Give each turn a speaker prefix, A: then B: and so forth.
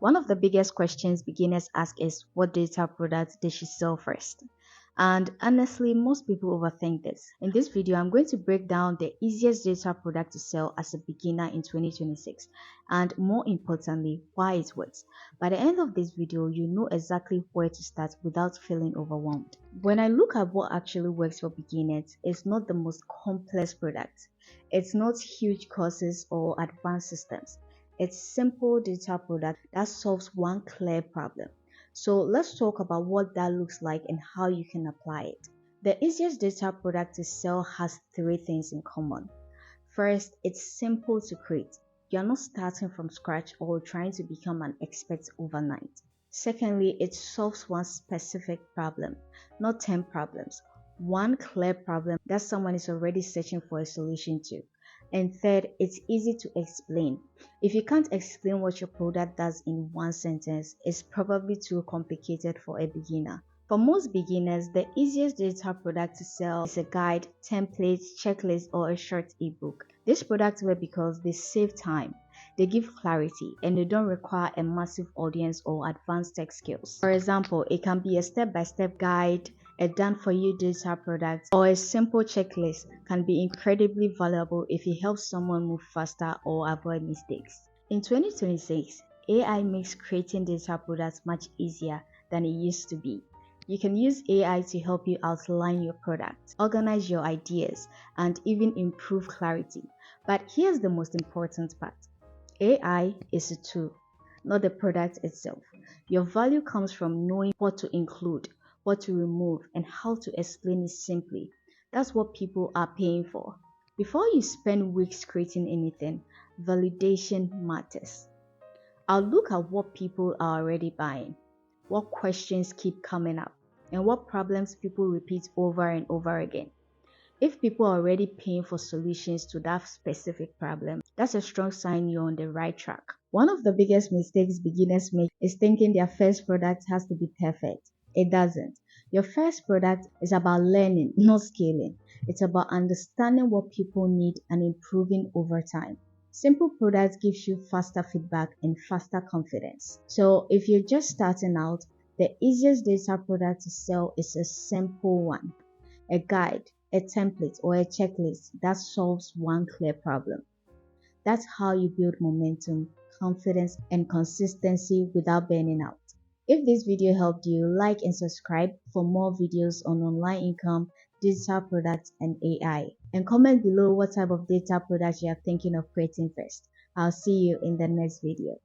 A: One of the biggest questions beginners ask is what data products they should sell first. And honestly, most people overthink this. In this video, I'm going to break down the easiest data product to sell as a beginner in 2026 and more importantly, why it works. By the end of this video, you know exactly where to start without feeling overwhelmed. When I look at what actually works for beginners, it's not the most complex product. It's not huge courses or advanced systems. It's simple data product that solves one clear problem. So let's talk about what that looks like and how you can apply it. The easiest data product to sell has three things in common. First, it's simple to create. You're not starting from scratch or trying to become an expert overnight. Secondly, it solves one specific problem, not 10 problems. One clear problem that someone is already searching for a solution to. And third, it's easy to explain. If you can't explain what your product does in one sentence, it's probably too complicated for a beginner. For most beginners, the easiest data product to sell is a guide, template, checklist, or a short ebook. These products work because they save time, they give clarity, and they don't require a massive audience or advanced tech skills. For example, it can be a step-by-step guide, a done-for-you data product, or a simple checklist can be incredibly valuable if it helps someone move faster or avoid mistakes. In 2026, AI makes creating data products much easier than it used to be. You can use AI to help you outline your product, organize your ideas, and even improve clarity. But here's the most important part. AI is a tool, not the product itself. Your value comes from knowing what to include, what to remove, and how to explain it simply. That's what people are paying for. Before you spend weeks creating anything, validation matters. I'll look at what people are already buying, what questions keep coming up, and what problems people repeat over and over again. If people are already paying for solutions to that specific problem, that's a strong sign you're on the right track. One of the biggest mistakes beginners make is thinking their first product has to be perfect. It doesn't. Your first product is about learning, not scaling. It's about understanding what people need and improving over time. Simple products gives you faster feedback and faster confidence. So if you're just starting out, the easiest data product to sell is a simple one. A guide, a template, or a checklist that solves one clear problem. That's how you build momentum, confidence, and consistency without burning out. If this video helped you, like and subscribe for more videos on online income, digital products, and AI. And comment below what type of data products you are thinking of creating first. I'll see you in the next video.